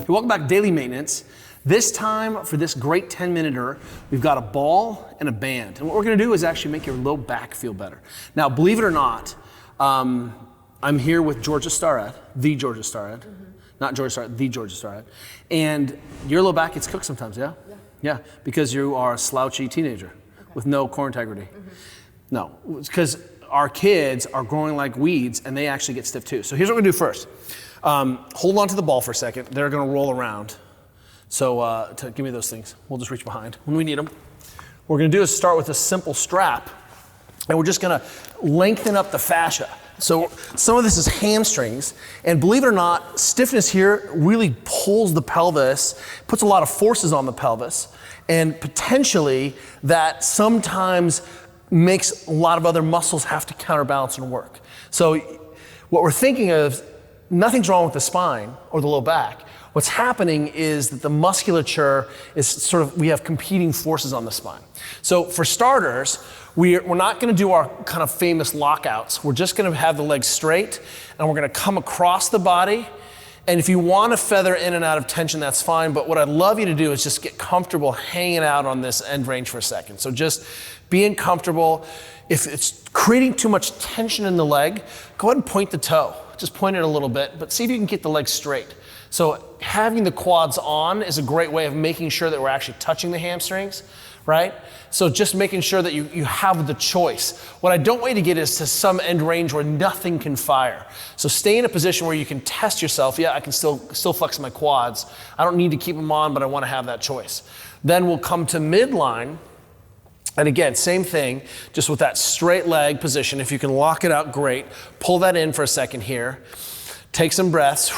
Welcome back to Daily Maintenance. This time, for this great 10-minuter, we've got a ball and a band. And what we're gonna do is actually make your low back feel better. Now, believe it or not, I'm here with Georgia Starrett, the Georgia Starrett. Not Georgia Starrett, the Georgia Starrett. And your low back gets cooked sometimes, yeah? Yeah, because you are a slouchy teenager with no core integrity. No, it's because our kids are growing like weeds and they actually get stiff too. So here's what we're gonna do first. Hold on to the ball for a second. They're gonna roll around. So give me those things. We'll just reach behind when we need them. What we're gonna do is start with a simple strap, and we're just gonna lengthen up the fascia. So some of this is hamstrings, and believe it or not, stiffness here really pulls the pelvis, puts a lot of forces on the pelvis, and potentially that sometimes makes a lot of other muscles have to counterbalance and work. So what we're thinking of, nothing's wrong with the spine or the low back. What's happening is that the musculature is we have competing forces on the spine. So for starters, we're not gonna do our kind of famous lockouts. We're just gonna have the legs straight and we're gonna come across the body. And if you wanna feather in and out of tension, that's fine. But what I'd love you to do is just get comfortable hanging out on this end range for a second. So just being comfortable. If it's creating too much tension in the leg, go ahead and point the toe. Just point it a little bit, but see if you can get the leg straight. So having the quads on is a great way of making sure that we're actually touching the hamstrings, right? So just making sure that you have the choice. What I don't want you to get is to some end range where nothing can fire. So stay in a position where you can test yourself. Yeah, I can still flex my quads. I don't need to keep them on, but I want to have that choice. Then we'll come to midline. And again, same thing, just with that straight leg position. If you can lock it out, great. Pull that in for a second here. Take some breaths.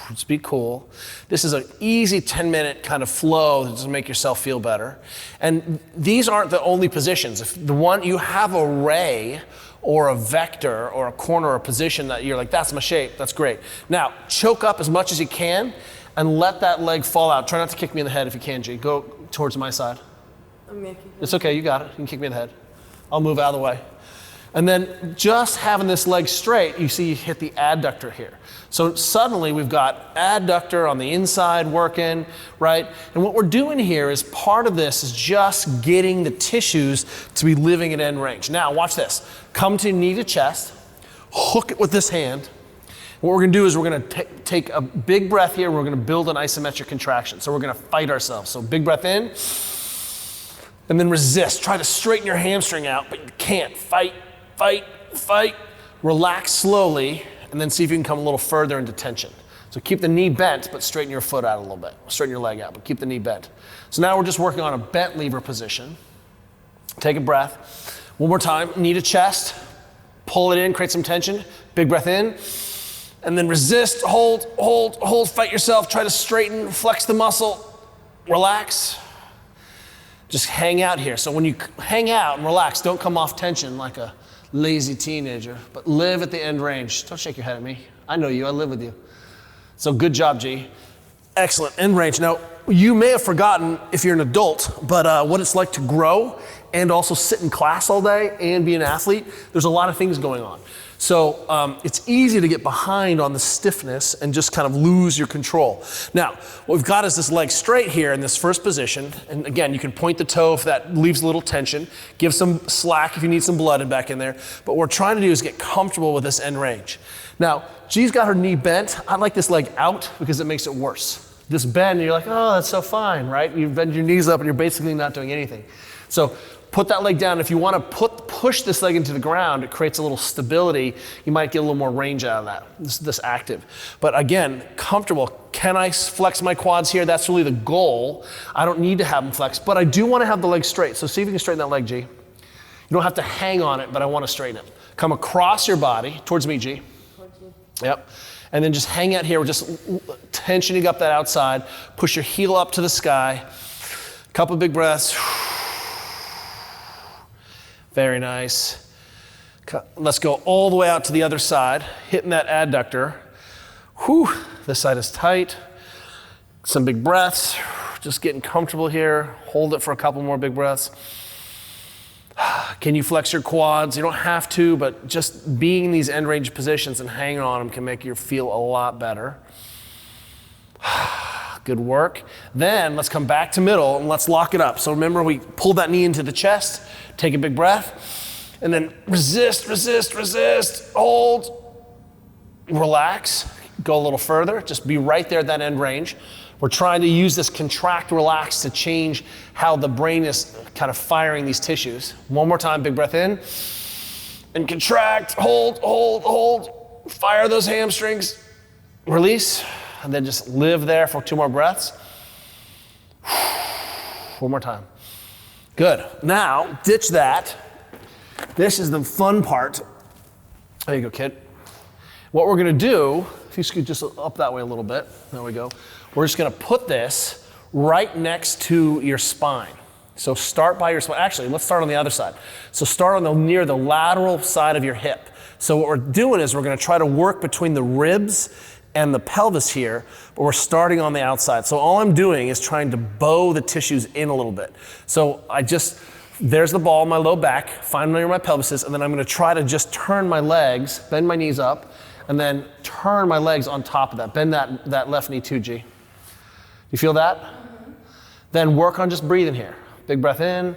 Just be cool. This is an easy 10-minute kind of flow to make yourself feel better. And these aren't the only positions. If the one you have a ray or a vector or a corner or a position that you're like, that's my shape, that's great. Now, choke up as much as you can and let that leg fall out. Try not to kick me in the head if you can, G. Go towards my side. It's okay, you got it. You can kick me in the head. I'll move out of the way. And then just having this leg straight, you see you hit the adductor here. So suddenly we've got adductor on the inside working, right? And what we're doing here is part of this is just getting the tissues to be living at end range. Now watch this. Come to knee to chest, hook it with this hand. What we're gonna do is we're gonna take a big breath here. We're gonna build an isometric contraction. So we're gonna fight ourselves. So big breath in, and then resist. Try to straighten your hamstring out, but you can't. Fight, fight, fight. Relax slowly, and then see if you can come a little further into tension. So keep the knee bent, but straighten your foot out a little bit. Straighten your leg out, but keep the knee bent. So now we're just working on a bent lever position. Take a breath. One more time, knee to chest. Pull it in, create some tension. Big breath in, and then resist, hold, hold, hold, fight yourself. Try to straighten, flex the muscle, relax. Just hang out here. So when you hang out and relax, don't come off tension like a lazy teenager, but live at the end range. Don't shake your head at me. I know you, I live with you. So good job, G. Excellent, end range. Now, you may have forgotten if you're an adult, but what it's like to grow and also sit in class all day and be an athlete. There's a lot of things going on. So it's easy to get behind on the stiffness and just kind of lose your control. Now, what we've got is this leg straight here in this first position. And again, you can point the toe if that leaves a little tension. Give some slack if you need some blood back in there. But what we're trying to do is get comfortable with this end range. Now, G's got her knee bent. I like this leg out because it makes it worse. This bend, and you're like, oh, that's so fine, right? You bend your knees up and you're basically not doing anything. So put that leg down. If you want to push this leg into the ground, it creates a little stability. You might get a little more range out of that, this active. But again, comfortable. Can I flex my quads here? That's really the goal. I don't need to have them flex, but I do want to have the leg straight. So see if you can straighten that leg, G. You don't have to hang on it, but I want to straighten it. Come across your body, towards me, G. Towards you. Yep. And then just hang out here. We're just tensioning up that outside. Push your heel up to the sky. Couple big breaths. Very nice. Let's go all the way out to the other side, hitting that adductor. Whew, this side is tight. Some big breaths, just getting comfortable here. Hold it for a couple more big breaths. Can you flex your quads? You don't have to, but just being in these end range positions and hanging on them can make you feel a lot better. Good work. Then let's come back to middle and let's lock it up. So remember, we pull that knee into the chest, take a big breath, and then resist, resist, resist, hold, relax, go a little further, just be right there at that end range. We're trying to use this contract, relax to change how the brain is kind of firing these tissues. One more time, big breath in, and contract, hold, hold, hold, fire those hamstrings, release. And then just live there for 2 more breaths. One more time. Good. Now, ditch that. This is the fun part. There you go, kid. What we're gonna do, if you scoot just up that way a little bit, there we go. We're just gonna put this right next to your spine. So start by your spine. Actually, let's start on the other side. So start on near the lateral side of your hip. So what we're doing is we're gonna try to work between the ribs and the pelvis here, but we're starting on the outside. So all I'm doing is trying to bow the tissues in a little bit. So there's the ball, my low back, find where my pelvis is, and then I'm gonna try to just turn my legs, bend my knees up, and then turn my legs on top of that. Bend that left knee too, G. You feel that? Mm-hmm. Then work on just breathing here. Big breath in,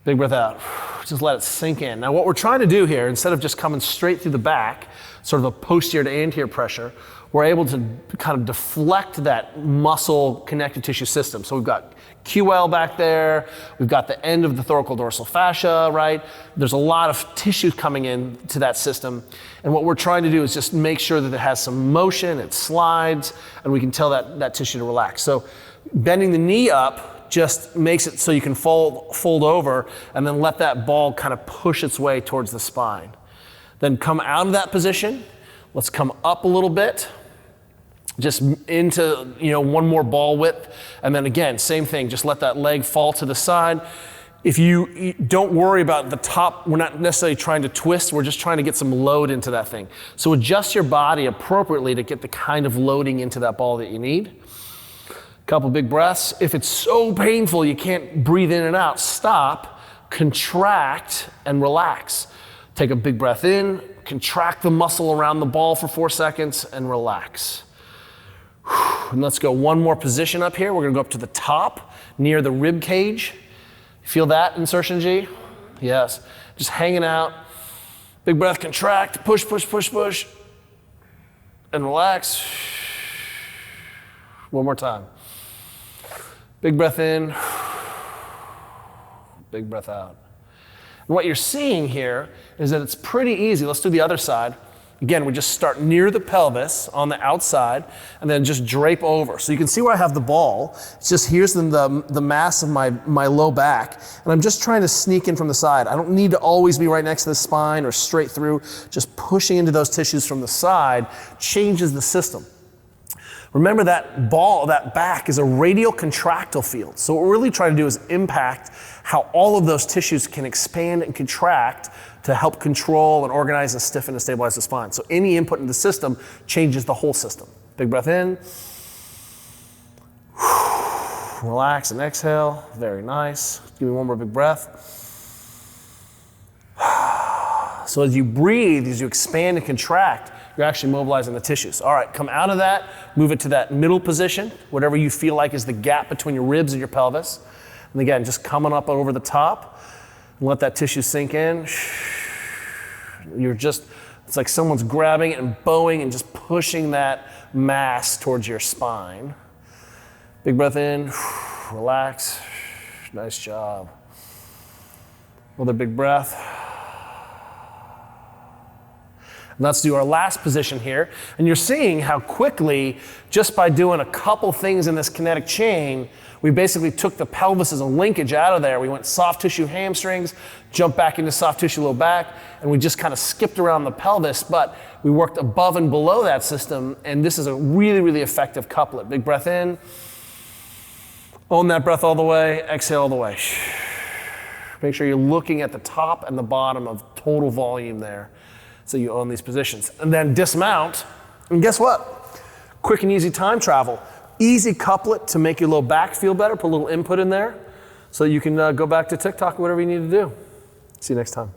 big breath out. Just let it sink in. Now what we're trying to do here, instead of just coming straight through the back, sort of a posterior to anterior pressure, we're able to kind of deflect that muscle connective tissue system. So we've got QL back there, we've got the end of the thoracodorsal fascia, right? There's a lot of tissue coming in to that system. And what we're trying to do is just make sure that it has some motion, it slides, and we can tell that tissue to relax. So bending the knee up just makes it so you can fold over and then let that ball kind of push its way towards the spine. Then come out of that position. Let's come up a little bit, just into one more ball width. And then again, same thing, just let that leg fall to the side. If you don't worry about the top, we're not necessarily trying to twist, we're just trying to get some load into that thing. So adjust your body appropriately to get the kind of loading into that ball that you need. Couple big breaths. If it's so painful you can't breathe in and out, stop, contract, and relax. Take a big breath in, contract the muscle around the ball for 4 seconds, and relax. And let's go one more position up here. We're gonna go up to the top, near the rib cage. Feel that insertion, G? Yes. Just hanging out. Big breath, contract, push, push, push, push, and relax. One more time. Big breath in, big breath out. And what you're seeing here is that it's pretty easy. Let's do the other side. Again, we just start near the pelvis on the outside and then just drape over. So you can see where I have the ball. It's just here's the mass of my low back. And I'm just trying to sneak in from the side. I don't need to always be right next to the spine or straight through. Just pushing into those tissues from the side changes the system. Remember that ball, that back is a radial contractile field. So what we're really trying to do is impact how all of those tissues can expand and contract to help control and organize and stiffen and stabilize the spine. So any input in the system changes the whole system. Big breath in. Relax and exhale. Very nice. Give me one more big breath. So as you breathe, as you expand and contract, you're actually mobilizing the tissues. All right, come out of that, move it to that middle position, whatever you feel like is the gap between your ribs and your pelvis. And again, just coming up over the top and let that tissue sink in. It's like someone's grabbing it and bowing and just pushing that mass towards your spine. Big breath in, relax, nice job. Another big breath. Let's do our last position here. And you're seeing how quickly, just by doing a couple things in this kinetic chain, we basically took the pelvis as a linkage out of there. We went soft tissue hamstrings, jumped back into soft tissue low back, and we just kind of skipped around the pelvis, but we worked above and below that system, and this is a really, really effective couplet. Big breath in, own that breath all the way, exhale all the way. Make sure you're looking at the top and the bottom of total volume there. So you own these positions. And then dismount, and guess what? Quick and easy time travel. Easy couplet to make your low back feel better, put a little input in there so you can go back to TikTok or whatever you need to do. See you next time.